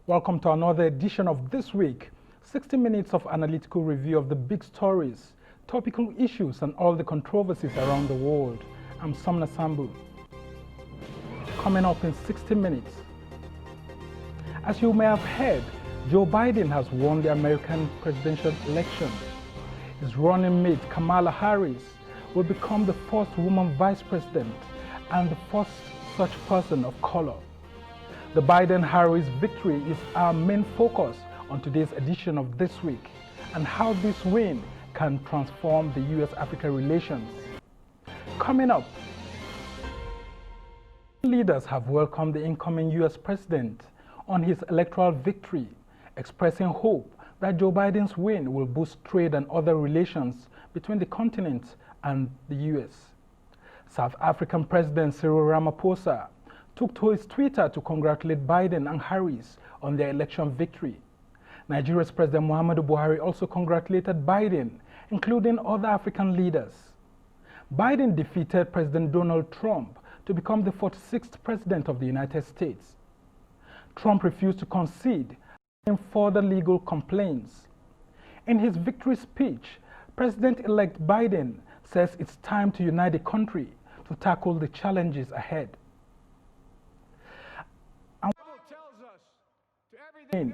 Welcome to another edition of This Week, 60 minutes of analytical review of the big stories, topical issues, and all the controversies around the world. I'm Somna Sambu. Coming up in 60 minutes. As you may have heard, Joe Biden has won the American presidential election. His running mate, Kamala Harris, will become the first woman vice president and the first such person of color. The Biden-Harris victory is our main focus on today's edition of This Week and how this win can transform the U.S.-Africa relations. Coming up, leaders have welcomed the incoming U.S. president on his electoral victory, expressing hope that Joe Biden's win will boost trade and other relations between the continent and the U.S. South African President Cyril Ramaphosa took to his Twitter to congratulate Biden and Harris on their election victory. Nigeria's President Muhammadu Buhari also congratulated Biden, including other African leaders. Biden defeated President Donald Trump to become the 46th president of the United States. Trump refused to concede in further legal complaints. In his victory speech, President-elect Biden says it's time to unite the country to tackle the challenges ahead. And tells us to everything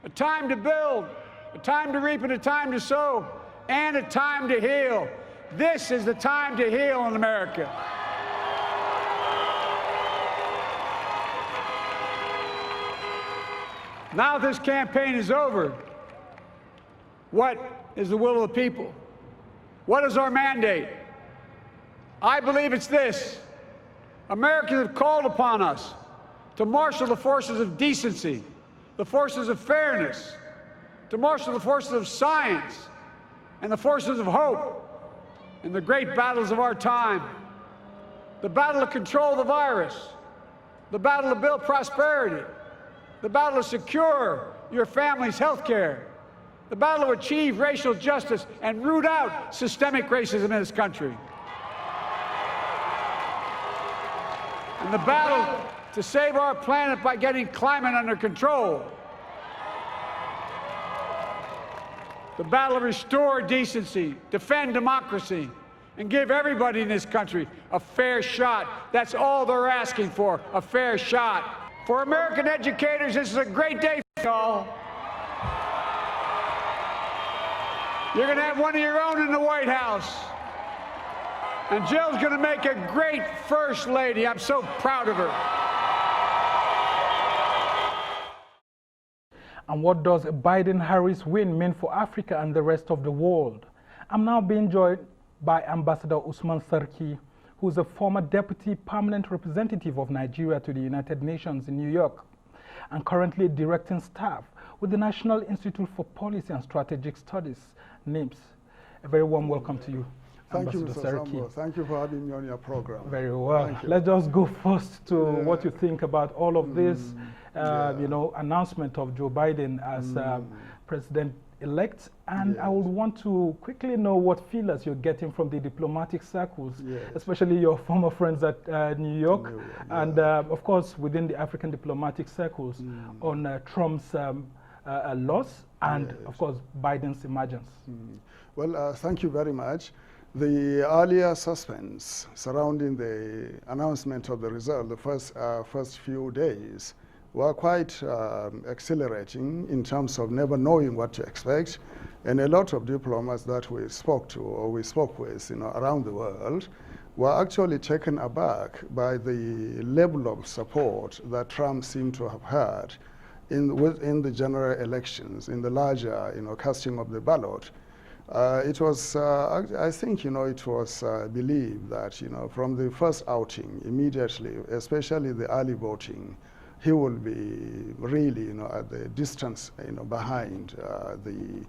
a time to build, a time to reap, and a time to sow, and a time to heal. This is the time to heal in America. Now this campaign is over. What is the will of the people? What is our mandate? I believe it's this. Americans have called upon us to marshal the forces of decency, the forces of fairness, to marshal the forces of science and the forces of hope in the great battles of our time. The battle to control the virus, the battle to build prosperity, the battle to secure your family's health care, the battle to achieve racial justice and root out systemic racism in this country. And the battle to save our planet by getting climate under control. The battle to restore decency, defend democracy, and give everybody in this country a fair shot. That's all they're asking for, a fair shot. For American educators, this is a great day for y'all. You're going to have one of your own in the White House. And Jill's going to make a great First Lady. I'm so proud of her. And what does a Biden-Harris win mean for Africa and the rest of the world? I'm now being joined by Ambassador Usman Sarki, who is a former Deputy Permanent Representative of Nigeria to the United Nations in New York and currently directing staff with the National Institute for Policy and Strategic Studies, NIMS. A very warm welcome to you. Thank you, Mr. Sambo. Thank you for having me on your program. Very well. Let's just go first to what you think about all of this, you know, announcement of Joe Biden as president-elect. And I would want to quickly know what feelers you're getting from the diplomatic circles, especially your former friends at New York, and of course within the African diplomatic circles on Trump's loss and of course Biden's emergence. Well, thank you very much. The earlier suspense surrounding the announcement of the result, the first few days, were quite exhilarating in terms of never knowing what to expect. And a lot of diplomats that we spoke to or we spoke with, you know, around the world were actually taken aback by the level of support that Trump seemed to have had within the general elections, in the larger, you know, casting of the ballot. It was, I think, you know, it was believed that, you know, from the first outing immediately, especially the early voting, he will be really, you know, at the distance, you know, behind the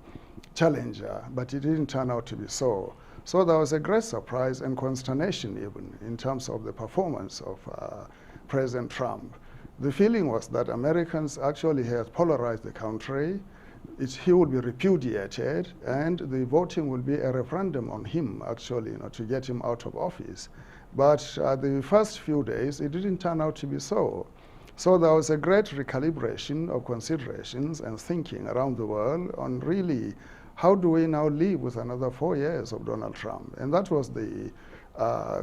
challenger, but it didn't turn out to be so. So there was a great surprise and consternation even in terms of the performance of President Trump. The feeling was that Americans actually had polarized the country. He would be repudiated, and the voting will be a referendum on him, actually, you know, to get him out of office. But the first few days, it didn't turn out to be so. So there was a great recalibration of considerations and thinking around the world on really how do we now live with another 4 years of Donald Trump? And that was the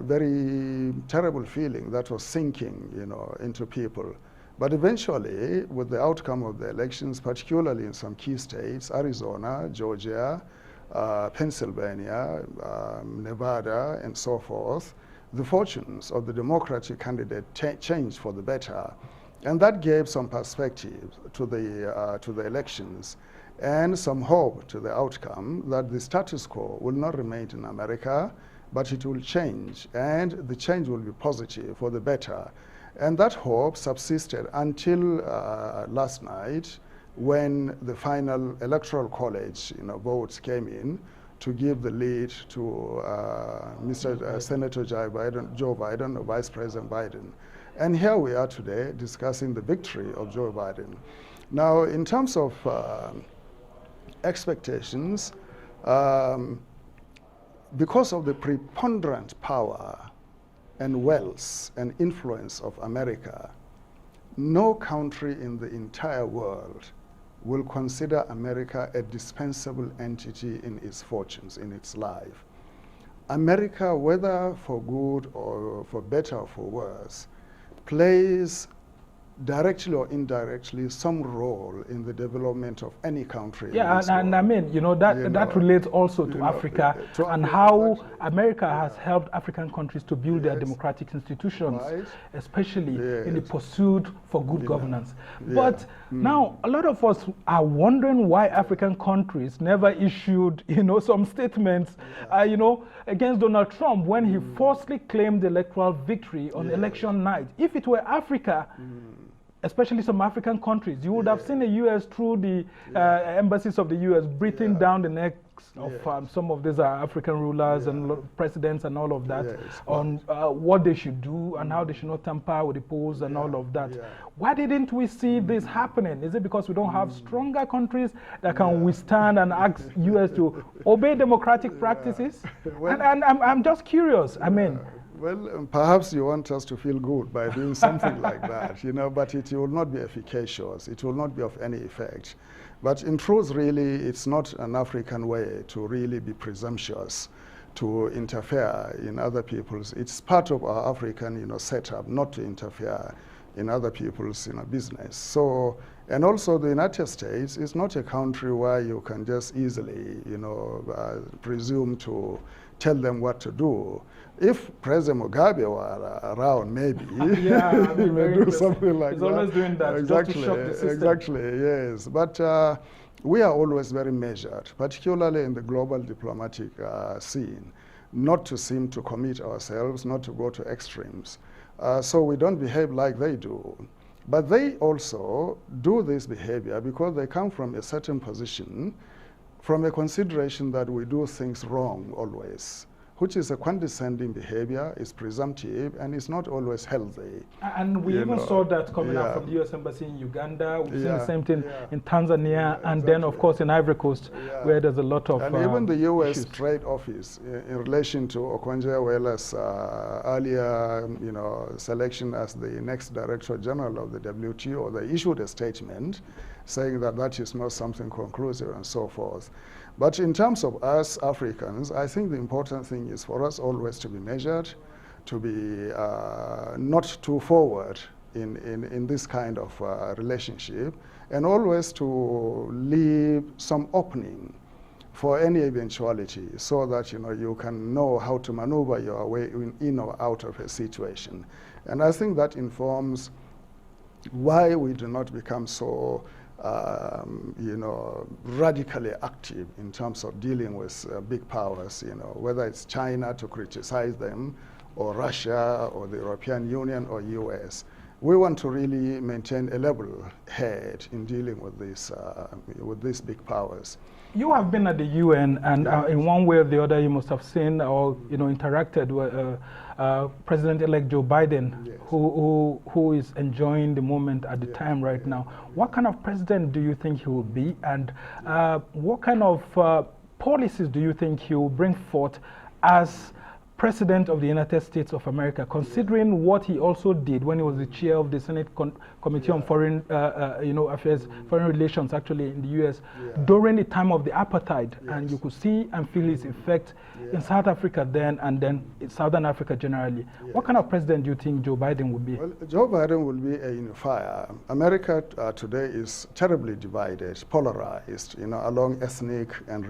very terrible feeling that was sinking, into people. But eventually, with the outcome of the elections, particularly in some key states, Arizona, Georgia, Pennsylvania, Nevada, and so forth, the fortunes of the Democratic candidate changed for the better. And that gave some perspective to the elections and some hope to the outcome that the status quo will not remain in America, but it will change, and the change will be positive for the better. And that hope subsisted until last night, when the final electoral college votes came in to give the lead to Senator Joe Biden, or Vice President Biden. And here we are today discussing the victory of Joe Biden. Now, in terms of expectations, because of the preponderant power and wealth and influence of America, no country in the entire world will consider America a dispensable entity in its fortunes, in its life. America, whether for good or for better or for worse, plays directly or indirectly some role in the development of any country. Yeah, and I mean, that relates also to Africa and how America has helped African countries to build their democratic institutions, especially in the pursuit for good governance. But now, a lot of us are wondering why African countries never issued, some statements, against Donald Trump when he falsely claimed the electoral victory on election night. If it were Africa, especially some African countries, you would have seen the U.S. through the embassies of the U.S. breathing down the necks of some of these African rulers and presidents and all of that on what they should do and how they should not tamper with the polls and all of that. Why didn't we see this happening? Is it because we don't have stronger countries that can withstand and ask U.S. to obey democratic practices? Well, and I'm just curious. I mean, well, perhaps you want us to feel good by doing something like that, but it will not be efficacious. It will not be of any effect. But in truth, really, it's not an African way to really be presumptuous, to interfere in other people's. It's part of our African, setup not to interfere in other people's, business. So, and also the United States is not a country where you can just easily, presume to tell them what to do. If President Mugabe were around, maybe he may do something like that. He's always doing that, exactly, just to shock the system. Exactly, yes. But we are always very measured, particularly in the global diplomatic scene, not to seem to commit ourselves, not to go to extremes. So we don't behave like they do. But they also do this behavior because they come from a certain position, from a consideration that we do things wrong always, which is a condescending behavior, is presumptive, and is not always healthy. And we even saw that coming out from the U.S. Embassy in Uganda. We've seen the same thing in Tanzania, and then, of course, in Ivory Coast, where there's a lot of And even the U.S. issues. Trade Office, in relation to Okonjo-Iweala's earlier, selection as the next Director General of the WTO, they issued a statement saying that that is not something conclusive and so forth. But in terms of us Africans, I think the important thing is for us always to be measured, to be not too forward in this kind of relationship, and always to leave some opening for any eventuality so that you can know how to maneuver your way in or out of a situation. And I think that informs why we do not become so radically active in terms of dealing with big powers, whether it's China to criticize them, or Russia, or the European Union, or US. We want to really maintain a level head in dealing with these big powers. You have been at the UN, and in one way or the other, you must have seen or interacted with President-elect Joe Biden, yes, who is enjoying the moment at the time right now. What kind of president do you think he will be, and what kind of policies do you think he will bring forth as President of the United States of America, considering what he also did when he was the chair of the Senate Committee on Foreign Affairs, Foreign Relations, actually in the U.S. during the time of the apartheid, and you could see and feel its effect in South Africa then, and then in Southern Africa generally. What kind of president do you think Joe Biden would be? Well, Joe Biden will be a unifier. America today is terribly divided, polarized, along ethnic and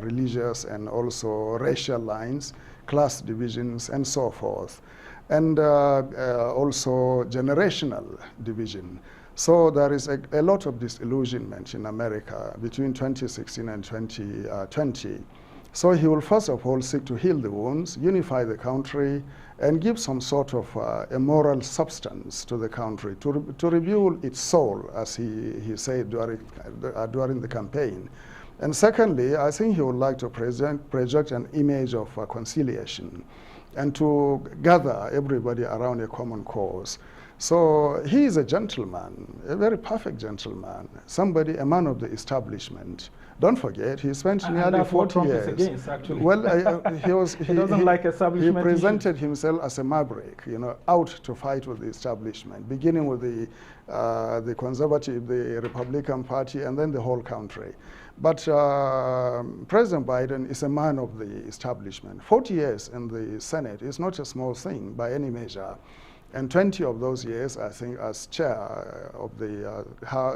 religious and also racial lines, class divisions, and so forth, and also generational division. So there is a lot of disillusionment in America between 2016 and 2020. So he will first of all seek to heal the wounds, unify the country, and give some sort of a moral substance to the country, to rebuild its soul, as he said during the campaign. And secondly, I think he would like to project an image of conciliation and to gather everybody around a common cause. So he is a gentleman, a very perfect gentleman, somebody, a man of the establishment. Don't forget, he spent nearly 40 years. Against, actually. Well, he doesn't like establishment. He presented himself as a maverick, out to fight with the establishment, beginning with the conservative, the Republican Party, and then the whole country. But President Biden is a man of the establishment. 40 years in the Senate is not a small thing by any measure. And 20 of those years, I think, as chair of the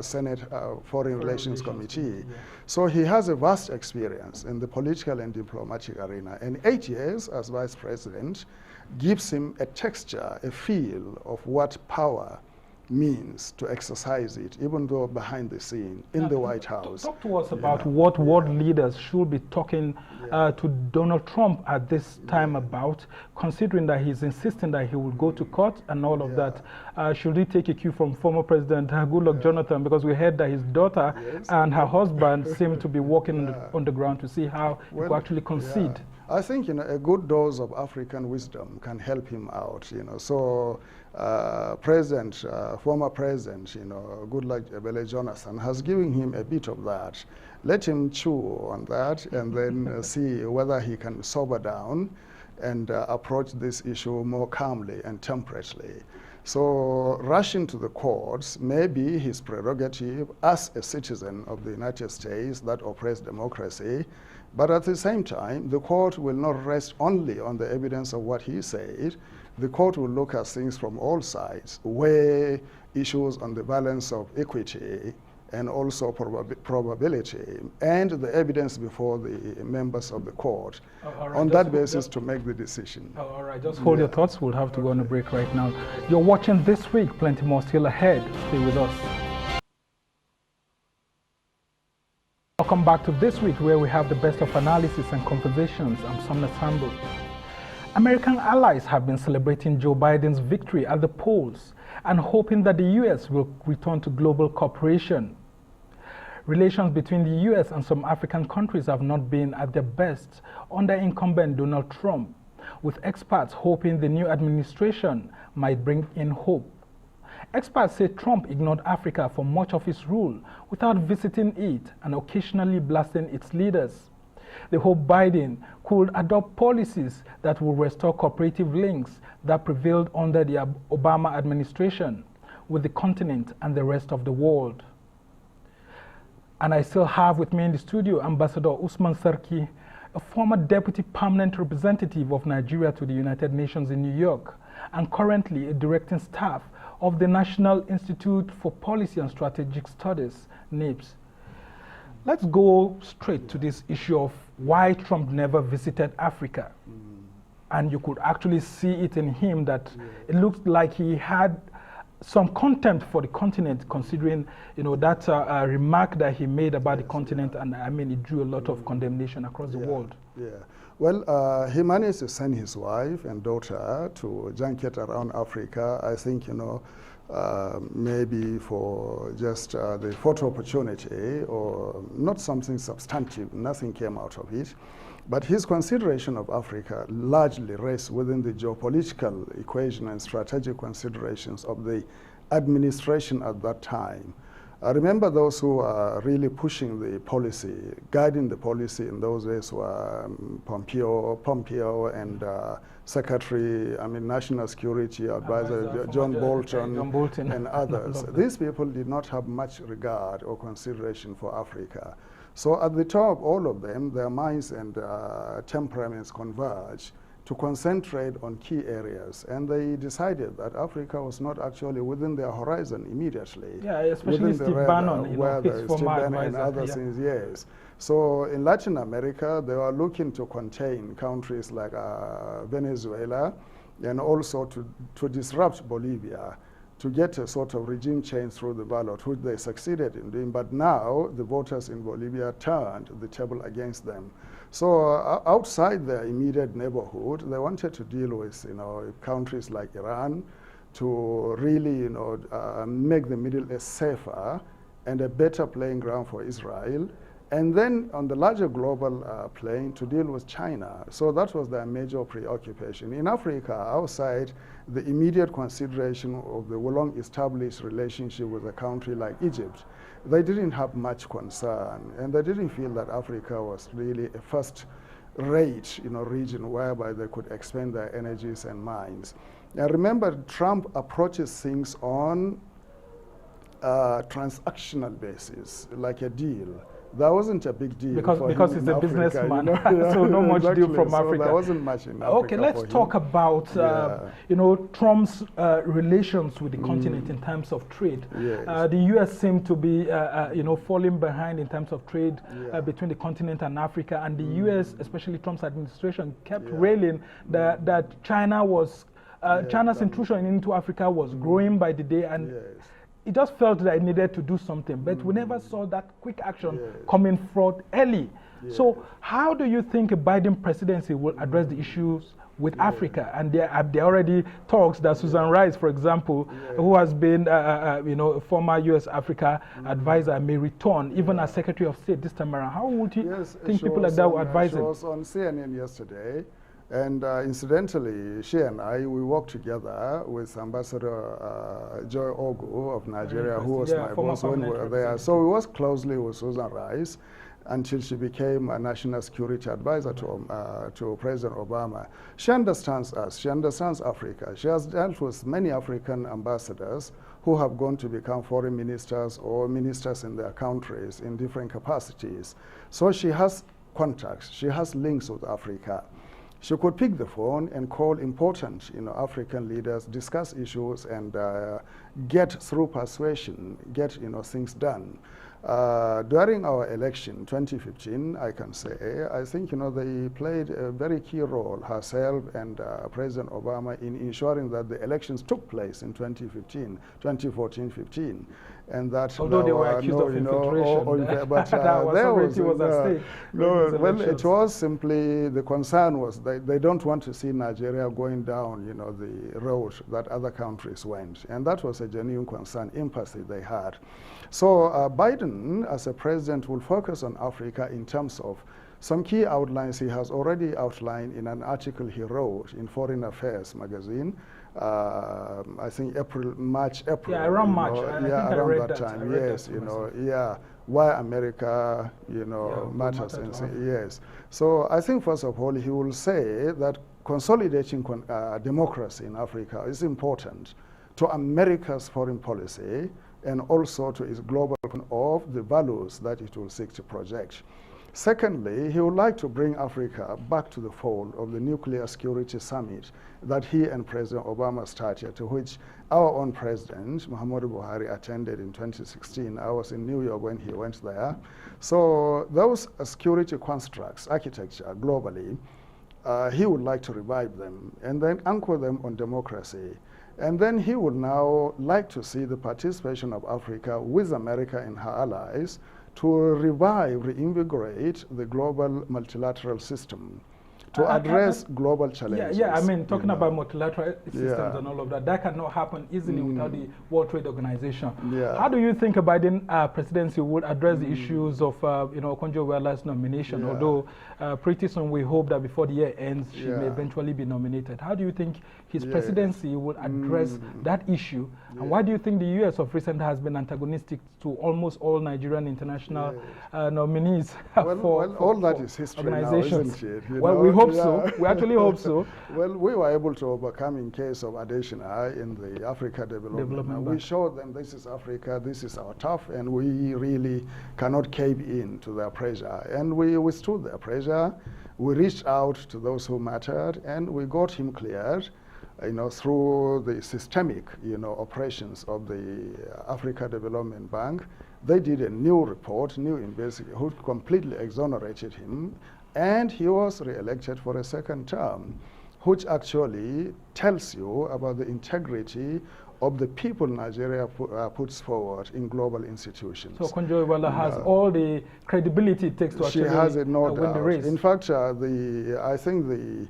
Senate Foreign Relations Committee. Yeah. So he has a vast experience in the political and diplomatic arena. And 8 years as vice president gives him a texture, a feel of what power means to exercise it, even though behind the scene in the White House. Talk to us about what world leaders should be talking to Donald Trump at this time about, considering that he's insisting that he will go to court and all of that. Should he take a cue from former President Goodluck Jonathan, because we heard that his daughter and her husband seem to be walking on the ground to see how he could actually concede. I think a good dose of African wisdom can help him out. So former president, Goodluck Jonathan has given him a bit of that. Let him chew on that and then see whether he can sober down and approach this issue more calmly and temperately. So rushing to the courts may be his prerogative as a citizen of the United States that operates democracy. But at the same time, the court will not rest only on the evidence of what he said. The court will look at things from all sides, weigh issues on the balance of equity and also probability, and the evidence before the members of the court. On that basis to make the decision. All right, just hold your thoughts. We'll have to go on a break right now. You're watching This Week. Plenty more still ahead. Stay with us. Welcome back to This Week, where we have the best of analysis and conversations. I'm Sumner Sambo. American allies have been celebrating Joe Biden's victory at the polls and hoping that the U.S. will return to global cooperation. Relations between the U.S. and some African countries have not been at their best under incumbent Donald Trump, with experts hoping the new administration might bring in hope. Experts say Trump ignored Africa for much of his rule without visiting it and occasionally blasting its leaders. They hope Biden could adopt policies that will restore cooperative links that prevailed under the Obama administration with the continent and the rest of the world. And I still have with me in the studio Ambassador Usman Sarki, a former Deputy Permanent Representative of Nigeria to the United Nations in New York, and currently a directing staff of the National Institute for Policy and Strategic Studies, NIPS. Let's go straight to this issue of why Trump never visited Africa. And you could actually see it in him that it looked like he had some contempt for the continent, considering that remark that he made about the continent, and I mean it drew a lot of condemnation across the world. Well, he managed to send his wife and daughter to junket around Africa. I think maybe for just the photo opportunity or not something substantive. Nothing came out of it. But his consideration of Africa largely rests within the geopolitical equation and strategic considerations of the administration at that time. I remember those who were really pushing the policy, guiding the policy in those days were Pompeo and National Security Advisor John Bolton and others. These people did not have much regard or consideration for Africa. So at the top, all of them, their minds and temperaments converged to concentrate on key areas, and they decided that Africa was not actually within their horizon immediately. Yeah, especially Steve Bannon, where his former advisor, and other things, yes. So in Latin America, they were looking to contain countries like Venezuela, and also to disrupt Bolivia, to get a sort of regime change through the ballot, which they succeeded in doing. But now the voters in Bolivia turned the table against them. So outside their immediate neighborhood, they wanted to deal with, countries like Iran to really, make the Middle East safer and a better playing ground for Israel. And then on the larger global plane, to deal with China. So that was their major preoccupation. In Africa, outside the immediate consideration of the long-established relationship with a country like Egypt, they didn't have much concern, and they didn't feel that Africa was really a first-rate, region whereby they could expend their energies and minds. And remember, Trump approaches things on a transactional basis, like a deal. That wasn't a big deal because he's a businessman, so no much exactly. deal from Africa. So there wasn't much in Africa. Okay, let's talk about Trump's relations with the continent in terms of trade. Yes. The U.S. seemed to be falling behind in terms of trade between the continent and Africa, and the U.S., especially Trump's administration, kept railing that China was China's intrusion into Africa was growing by the day, and it just felt that it needed to do something, but we never saw that quick action coming forth early. So how do you think a Biden presidency will address the issues with Africa? And there are already talks that Susan Rice, for example, who has been a former U.S. Africa advisor, may return even as Secretary of State this time around. How would you think people like that will advise him? She was on CNN yesterday. And incidentally, she and I, we worked together with Ambassador Joy Ogu of Nigeria, who was my boss when we were there. So we worked closely with Susan Rice until she became a national security advisor to President Obama. She understands us. She understands Africa. She has dealt with many African ambassadors who have gone to become foreign ministers or ministers in their countries in different capacities. So she has contacts. She has links with Africa. She could pick the phone and call important, African leaders, discuss issues, and get through persuasion, get, things done. During our election, 2015, I can say, I think, they played a very key role, herself and President Obama, in ensuring that the elections took place in 2014-15. And that although they were accused of infiltration, but there was at stake. Well, it was simply the concern was they don't want to see Nigeria going down, the road that other countries went, and that was a genuine concern, empathy they had. So Biden, as a president, will focus on Africa in terms of some key outlines he has already outlined in an article he wrote in Foreign Affairs magazine. I think March. Yeah, around March. Around that time. Yes, why America, matters. And yes. So I think first of all he will say that consolidating democracy in Africa is important to America's foreign policy and also to its global of the values that it will seek to project. Secondly, he would like to bring Africa back to the fold of the Nuclear Security Summit that he and President Obama started, to which our own president, Muhammadu Buhari, attended in 2016. I was in New York when he went there. So those security constructs, architecture globally, he would like to revive them and then anchor them on democracy. And then he would now like to see the participation of Africa with America and her allies to revive, reinvigorate the global multilateral system. to address global challenges. Yeah, I mean, talking about multilateral systems and all of that, that cannot happen easily without the World Trade Organization. How do you think a Biden presidency would address the issues of, Okonjo-Iweala's nomination? Although pretty soon we hope that before the year ends, she may eventually be nominated. How do you think his presidency would address that issue? And why do you think the U.S. of recent has been antagonistic to almost all Nigerian international nominees for all that is history now, isn't it? We hope so. We actually hope so. Well, we were able to overcome in case of Adesina in the Africa Development Bank. We showed them this is Africa, this is our turf, and we really cannot cave in to their pressure. And we withstood their pressure. We reached out to those who mattered, and we got him cleared, through the systemic, operations of the Africa Development Bank. They did a new report, new investigation, who completely exonerated him, and he was re-elected for a second term, which actually tells you about the integrity of the people Nigeria puts forward in global institutions. So Okonjo-Iweala has all the credibility it takes to actually win the race. In fact, I think the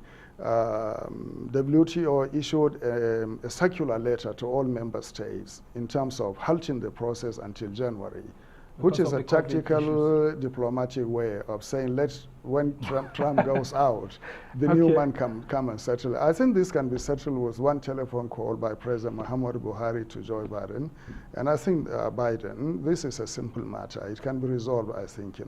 WTO issued a circular letter to all member states in terms of halting the process until January, which is a tactical diplomatic way of saying, when Trump goes out, the new man come and settle. I think this can be settled with one telephone call by President Muhammadu Buhari to Joe Biden. And I think Biden, this is a simple matter. It can be resolved, I think,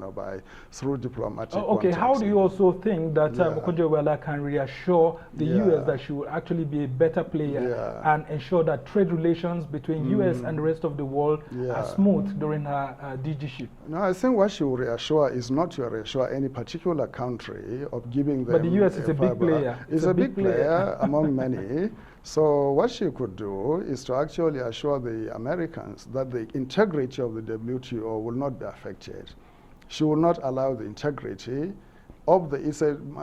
through diplomatic contacts. How do you also think that Okonjo-Iweala can reassure the U.S. that she will actually be a better player and ensure that trade relations between U.S. and the rest of the world are smooth during her DG-ship? No, I think what she will reassure is not to reassure any particular country of giving them. But the U.S. is a big player. It's a big player among many. So what she could do is to actually assure the Americans that the integrity of the WTO will not be affected. She will not allow the integrity of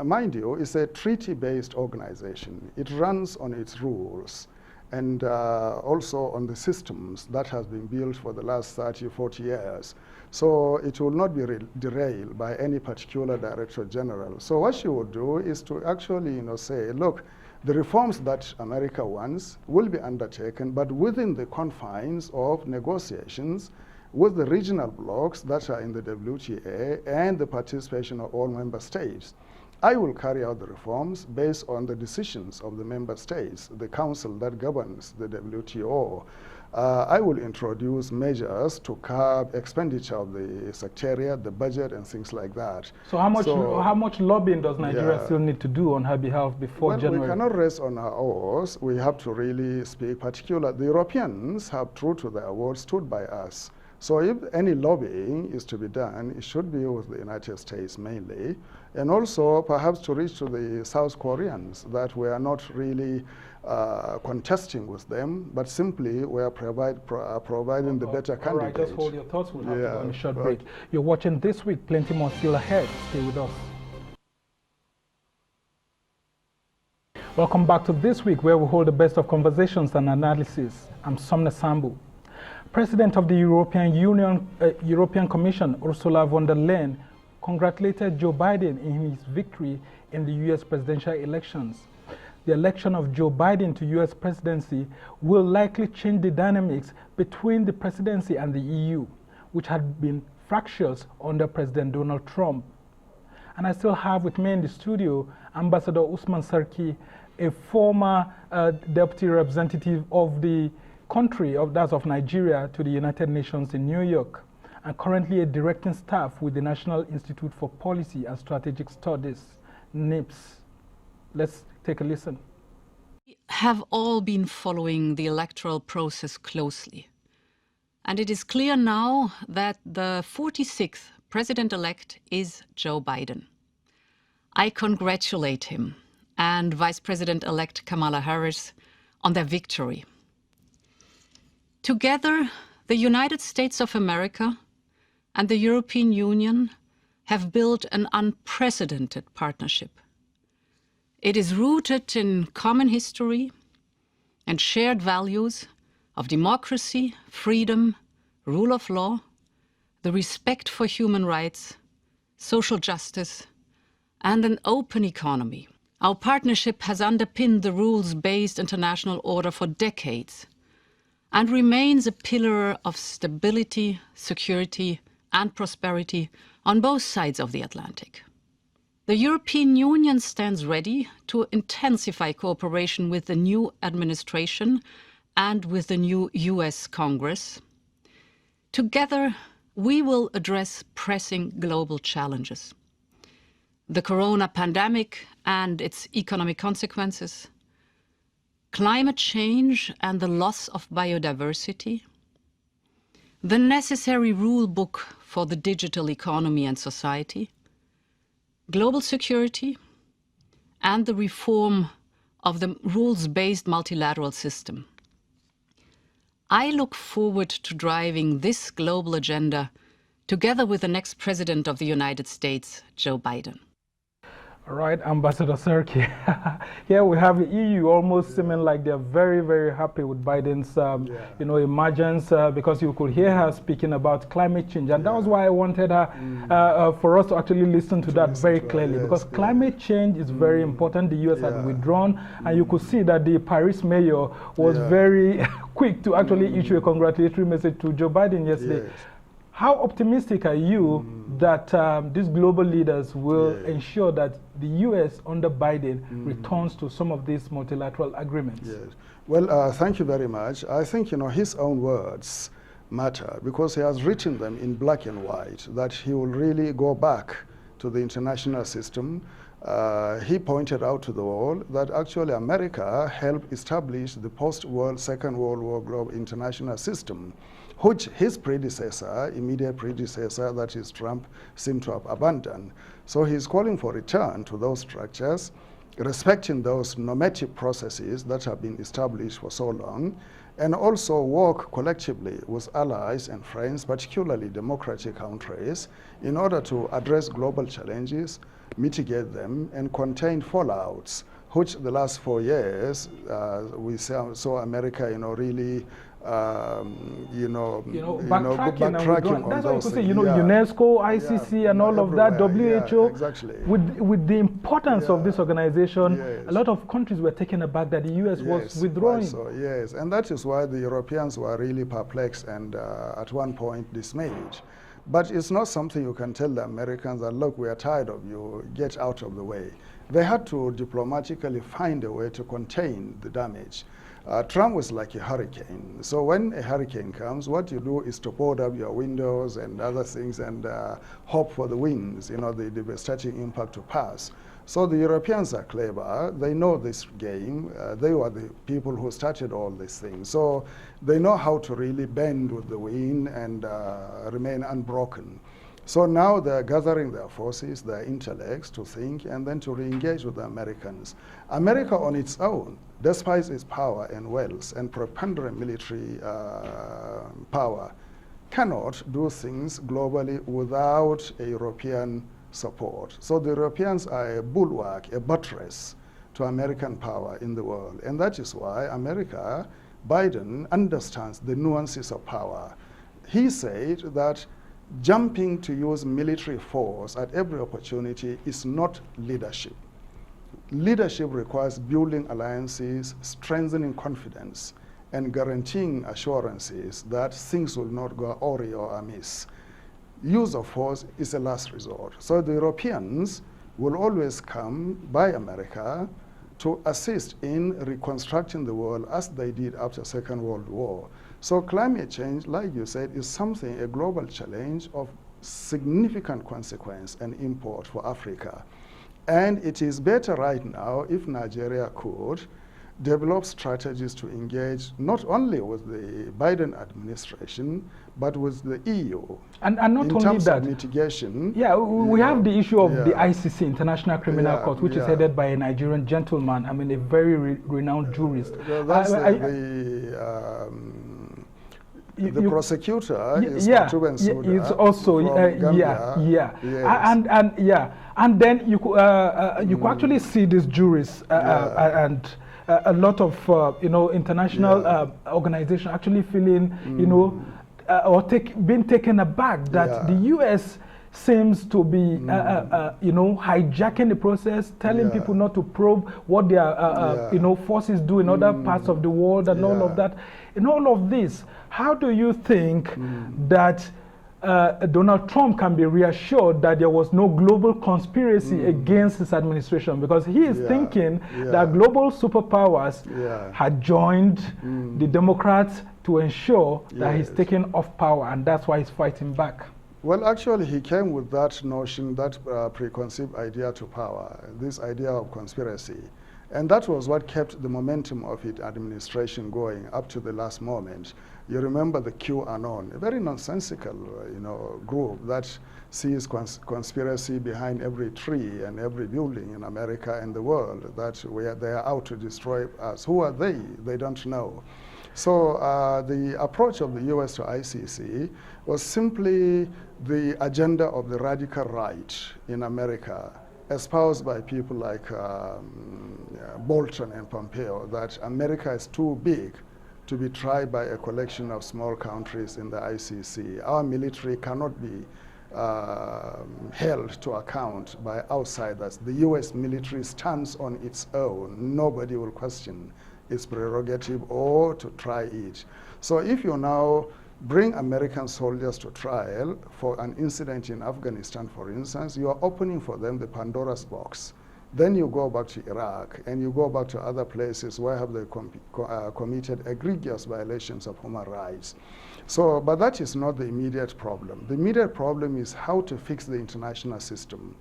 mind you, it's a treaty-based organization. It runs on its rules and also on the systems that has been built for the last 30, 40 years. So it will not be derailed by any particular Director General. So what she would do is to actually, say, look, the reforms that America wants will be undertaken, but within the confines of negotiations with the regional blocs that are in the WTA and the participation of all member states. I will carry out the reforms based on the decisions of the member states, the council that governs the WTO. I will introduce measures to curb expenditure of the secretariat, the budget, and things like that. So how much lobbying does Nigeria still need to do on her behalf before January? We cannot rest on our oars. We have to really speak particularly. The Europeans have, true to their word, stood by us. So if any lobbying is to be done, it should be with the United States mainly, and also perhaps to reach to the South Koreans that we are not really contesting with them, but simply we are providing the better candidate. All right, just hold your thoughts. We'll have to go on a short break. You're watching This Week. Plenty more still ahead. Stay with us. Welcome back to This Week, where we hold the best of conversations and analysis. I'm Somna Sambu. President of the European Commission, Ursula von der Leyen, congratulated Joe Biden in his victory in the U.S. presidential elections. The election of Joe Biden to U.S. presidency will likely change the dynamics between the presidency and the EU, which had been fractious under President Donald Trump. And I still have with me in the studio Ambassador Usman Sarki, a former deputy representative of the country of Nigeria to the United Nations in New York, and currently a directing staff with the National Institute for Policy and Strategic Studies, NIPS. Let's take a listen. We have all been following the electoral process closely. And it is clear now that the 46th president-elect is Joe Biden. I congratulate him and Vice President-elect Kamala Harris on their victory. Together, the United States of America and the European Union have built an unprecedented partnership. It is rooted in common history and shared values of democracy, freedom, rule of law, the respect for human rights, social justice, and an open economy. Our partnership has underpinned the rules-based international order for decades and remains a pillar of stability, security, and prosperity on both sides of the Atlantic. The European Union stands ready to intensify cooperation with the new administration and with the new US Congress. Together, we will address pressing global challenges: the corona pandemic and its economic consequences, climate change and the loss of biodiversity, the necessary rule book for the digital economy and society, global security, and the reform of the rules-based multilateral system. I look forward to driving this global agenda together with the next President of the United States, Joe Biden. All right, Ambassador Serki. Here we have the EU almost seeming like they're very, very happy with Biden's, emergence, because you could hear her speaking about climate change. And that was why I wanted her, for us to actually listen to that very clearly, because climate change is very important. The US had withdrawn, and you could see that the Paris mayor was very quick to actually issue a congratulatory message to Joe Biden yesterday. Yes. How optimistic are you that these global leaders will ensure that the U.S. under Biden returns to some of these multilateral agreements? Yes. Well, thank you very much. I think, his own words matter because he has written them in black and white that he will really go back to the international system. He pointed out to the world that actually America helped establish the post-World Second World War global international system, which his predecessor, immediate predecessor, that is Trump, seemed to have abandoned. So he's calling for return to those structures, respecting those normative processes that have been established for so long, and also work collectively with allies and friends, particularly democratic countries, in order to address global challenges, mitigate them, and contain fallouts, which the last 4 years we saw America, really backtracking on those. That's why you could say, things. UNESCO, ICC, and all of that, WHO. Exactly. With the importance of this organization, a lot of countries were taken aback that the US was withdrawing. So, yes, and that is why the Europeans were really perplexed and at one point dismayed. But it's not something you can tell the Americans that, look, we are tired of you, get out of the way. They had to diplomatically find a way to contain the damage. Trump was like a hurricane. So when a hurricane comes, what you do is to board up your windows and other things and hope for the winds, the devastating impact to pass. So the Europeans are clever. They know this game. They were the people who started all these things. So they know how to really bend with the wind and remain unbroken. So now they're gathering their forces, their intellects to think and then to re-engage with the Americans. America on its own, despite its power and wealth and preponderant military power, cannot do things globally without a European support. So the Europeans are a bulwark, a buttress to American power in the world. And that is why America, Biden, understands the nuances of power. He said that jumping to use military force at every opportunity is not leadership. Leadership requires building alliances, strengthening confidence, and guaranteeing assurances that things will not go awry or amiss. Use of force is a last resort. So the Europeans will always come by America to assist in reconstructing the world as they did after the Second World War. So climate change, like you said, is something, a global challenge of significant consequence and import for Africa. And it is better right now if Nigeria could develop strategies to engage not only with the Biden administration, but with the EU. And not in only terms that, of mitigation. Yeah, we have the issue of the ICC, International Criminal Court, which is headed by a Nigerian gentleman, a very renowned jurist. That's the prosecutor is it's also and then you could actually see these jurists and a lot of international organizations actually feeling or being taken aback that the U.S. seems to be, you know, hijacking the process, telling people not to probe what their, you know, forces do in other parts of the world and all of that. In all of this, how do you think that Donald Trump can be reassured that there was no global conspiracy against his administration? Because he is thinking that global superpowers had joined the Democrats to ensure that he's taken off power, and that's why he's fighting back. Well, actually, he came with that notion, that preconceived idea to power, this idea of conspiracy. And that was what kept the momentum of his administration going up to the last moment. You remember the QAnon, a very nonsensical, you know, group that sees conspiracy behind every tree and every building in America and the world, that they are out to destroy us. Who are they? They don't know. So the approach of the US to ICC was simply the agenda of the radical right in America, espoused by people like Bolton and Pompeo, that America is too big to be tried by a collection of small countries in the ICC. Our military cannot be held to account by outsiders. The US military stands on its own. Nobody will question its prerogative or to try it. So if you now bring American soldiers to trial for an incident in Afghanistan, for instance, you are opening for them the Pandora's box. Then you go back to Iraq and you go back to other places where have they committed egregious violations of human rights. So, but that is not the immediate problem. The immediate problem is how to fix the international system,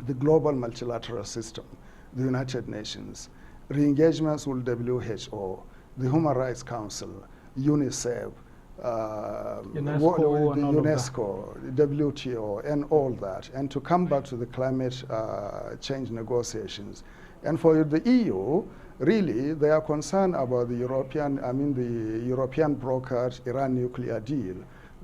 the global multilateral system, the United Nations, re-engagements with WHO, the Human Rights Council, UNICEF, UNESCO, WTO, and all that, and to come back to the climate change negotiations. And for the EU, really, they are concerned about the European brokered Iran nuclear deal,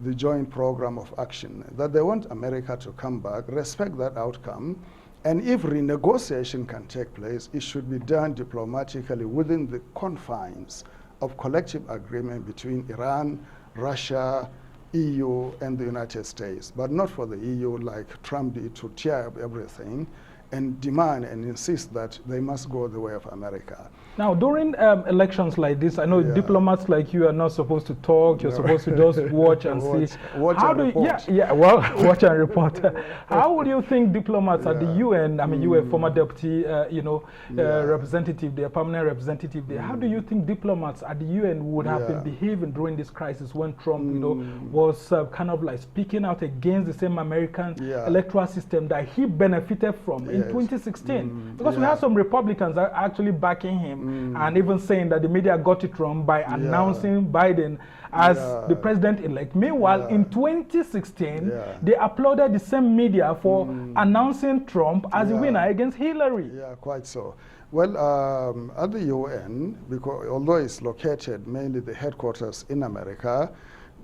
the joint program of action, that they want America to come back, respect that outcome, and if renegotiation can take place, it should be done diplomatically within the confines of collective agreement between Iran, Russia, EU, and the United States, but not for the EU like Trump did to tear up everything and demand and insist that they must go the way of America. Now, during elections like this, I know diplomats like you are not supposed to talk. You're supposed to just watch and see. Watch and report. Well, watch and report. How would you think diplomats at the UN, I mean, you were former deputy, representative there, permanent representative there. How do you think diplomats at the UN would have been behaving during this crisis when Trump, you know, was kind of like speaking out against the same American electoral system that he benefited from in 2016? Because we have some Republicans that are actually backing him. And even saying that the media got it wrong by announcing Biden as the president-elect. Meanwhile, in 2016, they applauded the same media for announcing Trump as the winner against Hillary. Yeah, quite so. Well, at the UN, because although it's located mainly the headquarters in America,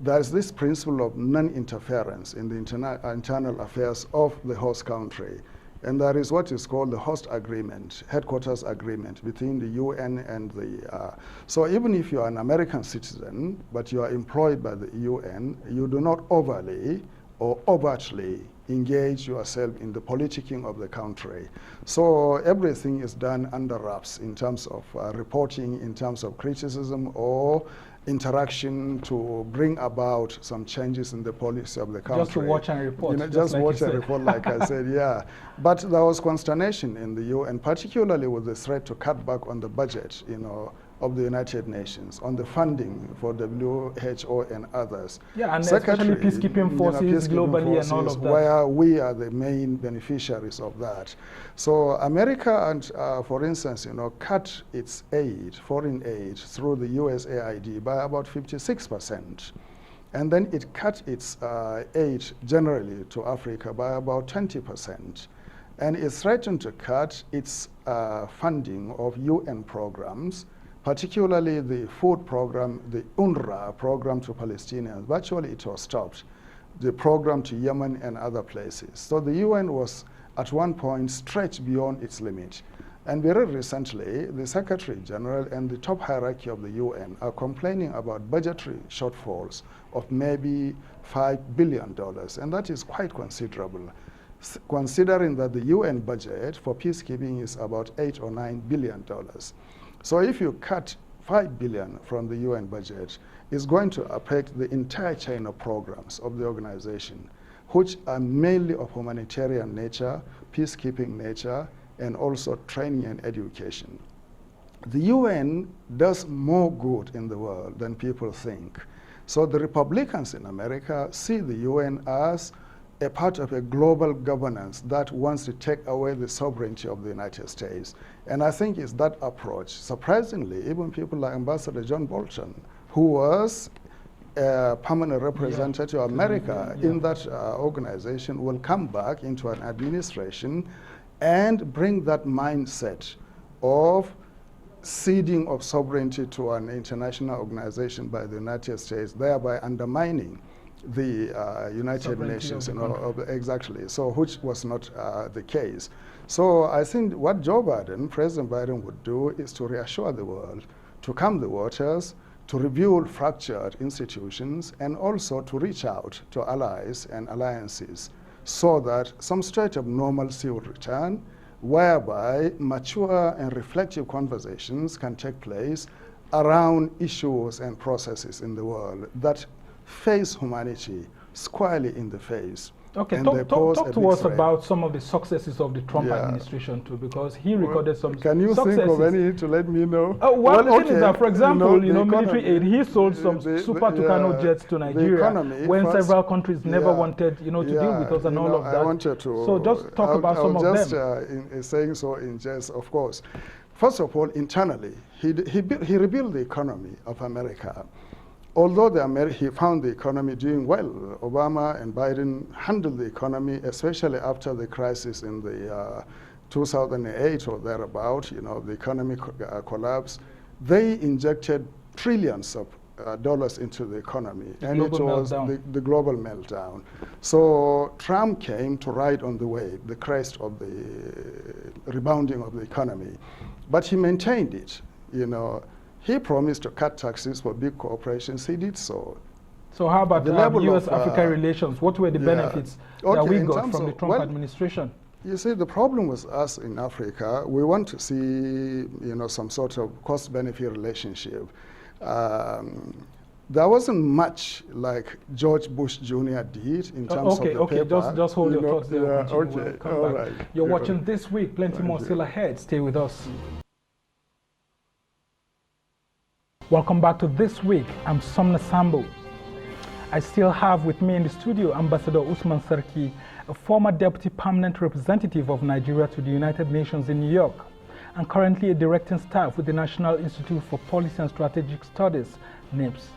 there's this principle of non-interference in the internal affairs of the host country. And there is what is called the host agreement, headquarters agreement between the UN and the, so even if you are an American citizen, but you are employed by the UN, you do not overly or overtly engage yourself in the politicking of the country. So everything is done under wraps in terms of reporting, in terms of criticism or interaction to bring about some changes in the policy of the country. Just to watch and report. You know, just watch and report, like I said, But there was consternation in the UN, particularly with the threat to cut back on the budget, you know, of the United Nations, on the funding for WHO and others. Yeah, and especially peacekeeping forces globally and all of that. Where we are the main beneficiaries of that. So America, and for instance, you know, cut its aid, foreign aid, through the USAID by about 56%. And then it cut its aid generally to Africa by about 20%. And it threatened to cut its funding of UN programs, particularly the food program, the UNRWA program to Palestinians. Virtually it was stopped. The program to Yemen and other places. So the UN was at one point stretched beyond its limit. And very recently, the Secretary General and the top hierarchy of the UN are complaining about budgetary shortfalls of maybe $5 billion, and that is quite considerable, considering that the UN budget for peacekeeping is about $8 or $9 billion. So if you cut $5 billion from the UN budget, it's going to affect the entire chain of programs of the organization, which are mainly of humanitarian nature, peacekeeping nature, and also training and education. The UN does more good in the world than people think. So the Republicans in America see the UN as a part of a global governance that wants to take away the sovereignty of the United States. And I think it's that approach. Surprisingly, even people like Ambassador John Bolton, who was a permanent representative of America in that organization, will come back into an administration and bring that mindset of ceding of sovereignty to an international organization by the United States, thereby undermining the United Nations, exactly. So, which was not the case. So, I think what President Biden would do is to reassure the world, to calm the waters, to rebuild fractured institutions, and also to reach out to allies and alliances so that some state of normalcy would return, whereby mature and reflective conversations can take place around issues and processes in the world that face humanity squarely in the face. Okay, talk to us about some of the successes of the Trump administration too, because he recorded some Can you successes. think of any to let me know? Well, the thing is that, for example, military aid, he sold some Super Tucano jets to Nigeria when several countries never wanted, to deal with us and all of that. I wanted to. So just talk about some of them. Just saying so in jest, of course. First of all, internally, he rebuilt the economy of America. Although he found the economy doing well, Obama and Biden handled the economy, especially after the crisis in the 2008 or thereabout, the economic collapse. They injected trillions of dollars into the economy, and it was the global meltdown. So Trump came to ride on the wave, the crest of the rebounding of the economy, but he maintained it, He promised to cut taxes for big corporations. He did so. So how about U.S.-Africa relations? What were the benefits that we got from the Trump administration? You see, the problem with us in Africa, we want to see, some sort of cost-benefit relationship. There wasn't much like George Bush Jr. did in terms of the paper. Just hold your thoughts there. All right. You're watching This Week. Plenty more still ahead. Stay with us. Welcome back to This Week. I'm Somna Sambo. I still have with me in the studio Ambassador Usman Sarki, a former Deputy Permanent Representative of Nigeria to the United Nations in New York, and currently a directing staff with the National Institute for Policy and Strategic Studies, NIPS.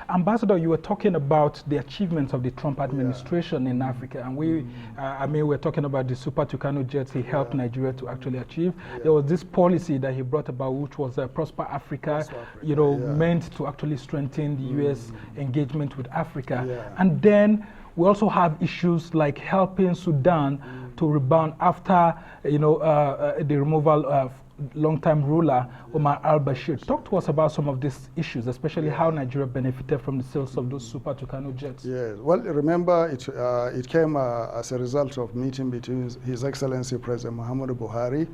Ambassador, you were talking about the achievements of the Trump administration in Africa, and we're talking about the Super Tucano jets he helped Nigeria to actually achieve. There was this policy that he brought about, which was Prosper Africa, meant to actually strengthen the U.S. engagement with Africa. And then we also have issues like helping Sudan to rebound after, the removal of long-time ruler Omar al-Bashir. Talk to us about some of these issues, especially how Nigeria benefited from the sales of those Super Tucano jets. Yes, well, remember it came as a result of meeting between His Excellency President Muhammadu Buhari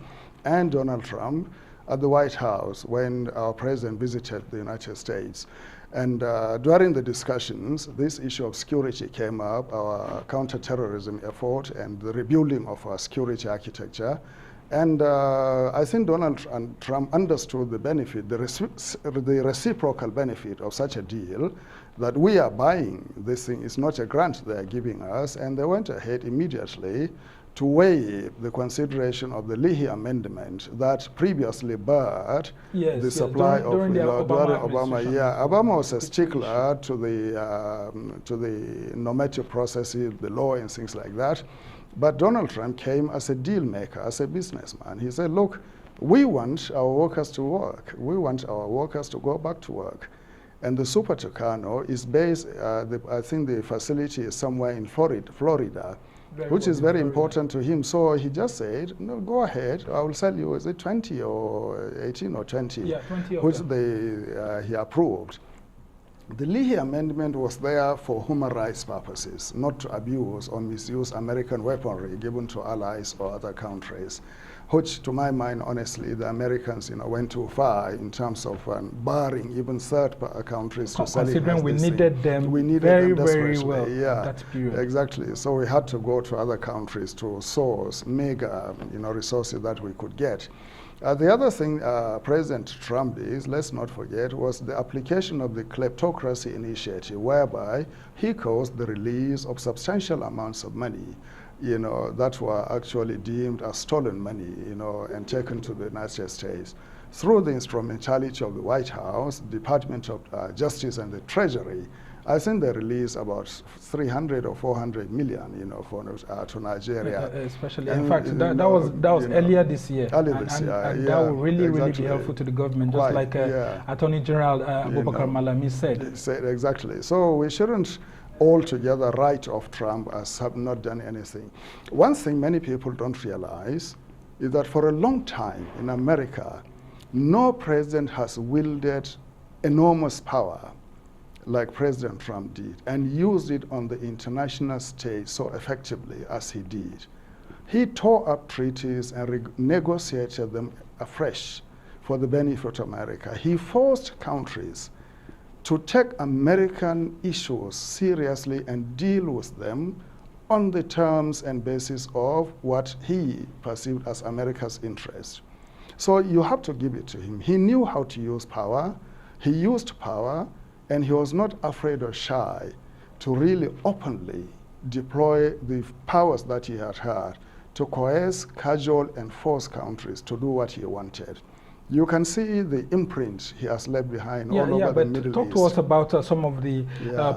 and Donald Trump at the White House when our president visited the United States. And during the discussions, this issue of security came up, our counterterrorism effort and the rebuilding of our security architecture. And I think Donald Trump understood the benefit, the reciprocal benefit of such a deal, that we are buying this thing. It's not a grant they are giving us. And they went ahead immediately to weigh the consideration of the Leahy Amendment that previously barred the supply during Obama. Obama was a stickler to the normative processes, the law and things like that. But Donald Trump came as a deal maker, as a businessman. He said, look, we want our workers to work. We want our workers to go back to work. And the Super Tucano is based, I think the facility is somewhere in Florida. which is very important to him. So he just said, no, go ahead, I will sell you, is it 20 or 18 or 20? Yeah, 20 which he approved. The Leahy Amendment was there for human rights purposes, not to abuse or misuse American weaponry given to allies or other countries, which, to my mind, honestly, the Americans, went too far in terms of barring even third countries to sell it. Considering we needed them very, very well yeah, at that period. Exactly. So we had to go to other countries to source mega, resources that we could get. The other thing President Trump did, let's not forget, was the application of the kleptocracy initiative, whereby he caused the release of substantial amounts of money, that were actually deemed as stolen money, and taken to the United States. Through the instrumentality of the White House, Department of Justice, and the Treasury, I think they released about 300 or 400 million, to Nigeria. Especially, in fact, that was earlier this year. Earlier this year, and that would really be helpful to the government, just like Attorney General Abubakar Malami said. Exactly. So we shouldn't altogether write off Trump as have not done anything. One thing many people don't realize is that for a long time in America, no president has wielded enormous power like President Trump did, and used it on the international stage so effectively as he did. He tore up treaties and renegotiated them afresh for the benefit of America. He forced countries to take American issues seriously and deal with them on the terms and basis of what he perceived as America's interest. So you have to give it to him. He knew how to use power. He used power, and he was not afraid or shy to really openly deploy the powers that he had to coerce, cajole, and force countries to do what he wanted. You can see the imprint he has left behind all over the Middle East. Talk to us about some of the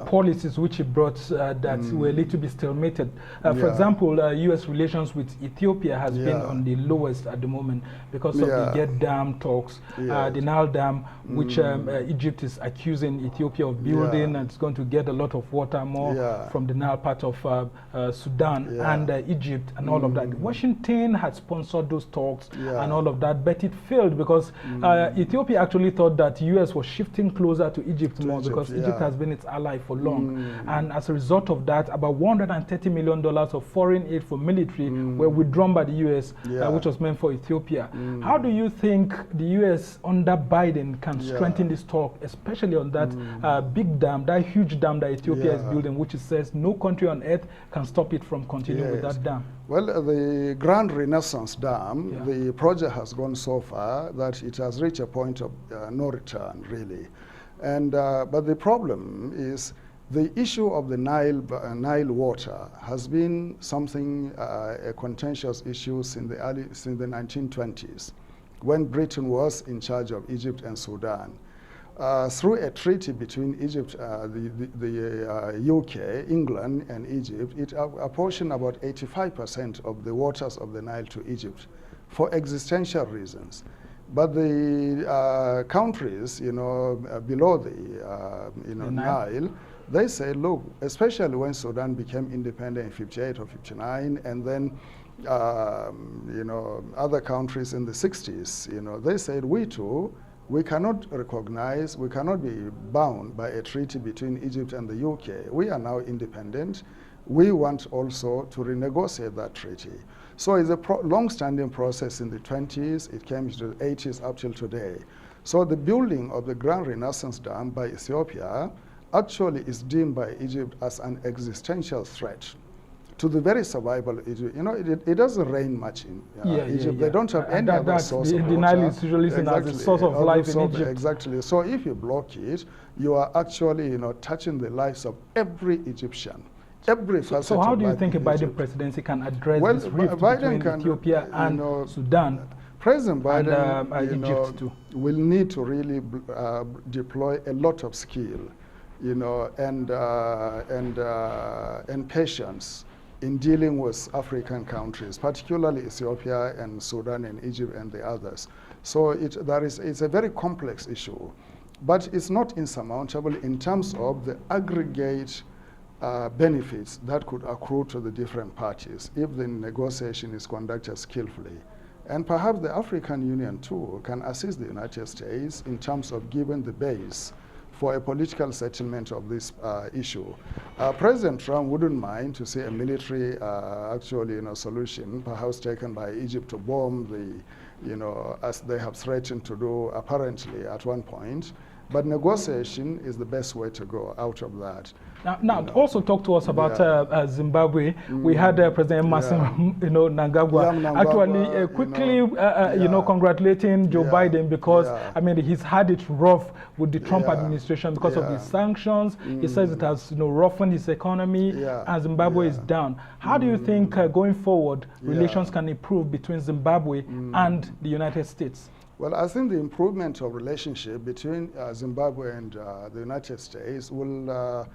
policies which he brought that were a little bit stalemated. For example, U.S. relations with Ethiopia has been on the lowest at the moment because of the Get Dam talks, the Nile Dam, which Egypt is accusing Ethiopia of building, and it's going to get a lot of water more from the Nile part of Sudan and Egypt and all of that. Washington had sponsored those talks and all of that, but it failed because Ethiopia actually thought that the U.S. was shifting closer to Egypt more because Egypt has been its ally for long. And as a result of that, about $130 million of foreign aid for military were withdrawn by the U.S., which was meant for Ethiopia. How do you think the U.S. under Biden can strengthen this talk, especially on that big dam, that huge dam that Ethiopia is building, which it says no country on earth can stop it from continuing with that dam? Well, the Grand Renaissance Dam, the project has gone so far that it has reached a point of no return, really. And but the problem is the issue of the Nile water has been something, a contentious issue since the 1920s, when Britain was in charge of Egypt and Sudan. Through a treaty between Egypt, the UK, England, and Egypt, it apportioned about 85% of the waters of the Nile to Egypt for existential reasons. But the countries, below the Nile, they say, look, especially when Sudan became independent in 58 or 59, and then other countries in the 60s, they said, we too, we cannot recognize, we cannot be bound by a treaty between Egypt and the UK. We are now independent. We want also to renegotiate that treaty. So it's a long-standing process in the 20s. It came to the 80s up till today. So the building of the Grand Renaissance Dam by Ethiopia actually is deemed by Egypt as an existential threat to the very survival of Egypt. It doesn't rain much in Egypt. They don't have any other source of water. The Nile is usually seen as the source of life in Egypt. Exactly. So if you block it, you are actually, touching the lives of every Egyptian. So how do you think a Biden presidency can address this rift between Ethiopia and Sudan? President Biden and Egypt too. Will need to really deploy a lot of skill, and patience in dealing with African countries, particularly Ethiopia and Sudan and Egypt and the others. So it's a very complex issue, but it's not insurmountable in terms of the aggregate benefits that could accrue to the different parties if the negotiation is conducted skillfully. And perhaps the African Union, too, can assist the United States in terms of giving the base for a political settlement of this issue. President Trump wouldn't mind to see a military solution, perhaps taken by Egypt to bomb as they have threatened to do apparently at one point. But negotiation is the best way to go out of that. Now also talk to us about Zimbabwe. We had President Emerson, Mnangagwa, actually quickly, congratulating Joe Biden because, I mean, he's had it rough with the Trump administration because of the sanctions. He says it has, roughened his economy, and Zimbabwe is down. How do you think going forward relations can improve between Zimbabwe and the United States? Well, I think the improvement of relationship between Zimbabwe and the United States will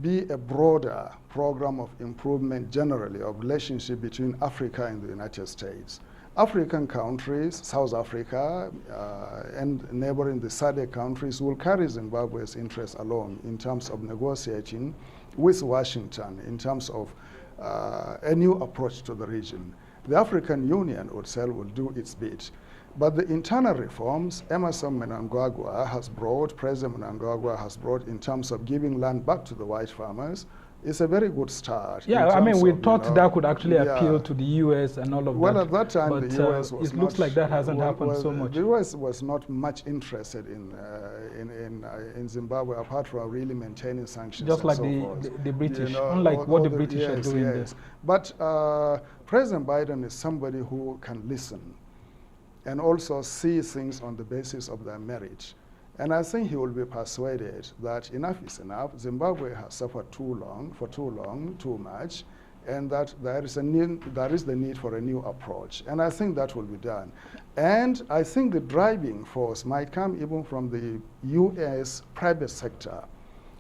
be a broader program of improvement generally of relationship between Africa and the United States. African countries, South Africa and neighboring the SADC countries will carry Zimbabwe's interests along in terms of negotiating with Washington in terms of a new approach to the region. The African Union itself will do its bit. But the internal reforms President Mnangagwa has brought in terms of giving land back to the white farmers is a very good start. Yeah, I mean, we thought that could actually appeal to the U.S. and all of that. Well, at that time, but the U.S. was it looks like that hasn't happened so much. The U.S. was not much interested in Zimbabwe, apart from really maintaining sanctions. Just like the British, unlike what the British are doing there. But President Biden is somebody who can listen and also see things on the basis of their merit. And I think he will be persuaded that enough is enough. Zimbabwe has suffered too much, and that there is the need for a new approach. And I think that will be done. And I think the driving force might come even from the U.S. private sector,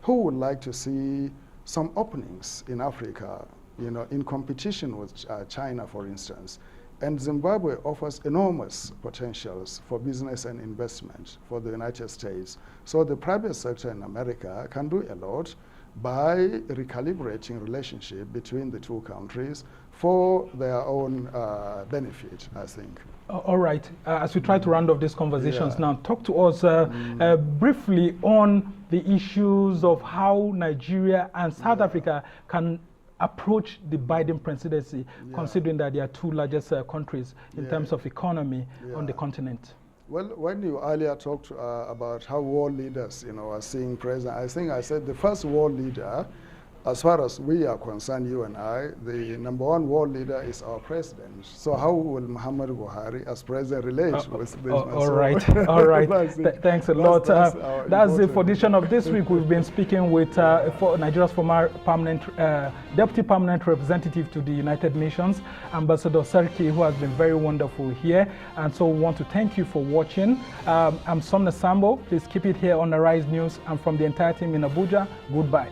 who would like to see some openings in Africa, in competition with China, for instance. And Zimbabwe offers enormous potentials for business and investment for the United States. So the private sector in America can do a lot by recalibrating relationship between the two countries for their own benefit, I think. All right. As we try to round off these conversations now, talk to us briefly on the issues of how Nigeria and South Africa can approach the Biden presidency, considering that they are two largest countries in terms of economy on the continent? Well, when you earlier talked about how world leaders, are seeing president, I think I said the first world leader, as far as we are concerned, you and I, the number one world leader is our president. So how will Muhammadu Buhari, as president, relate with this? All right. Thanks a lot. That's the edition of This Week. We've been speaking with Nigeria's former deputy permanent representative to the United Nations, Ambassador Serki, who has been very wonderful here. And so we want to thank you for watching. I'm Somna Sambo. Please keep it here on Arise News. And from the entire team in Abuja, goodbye.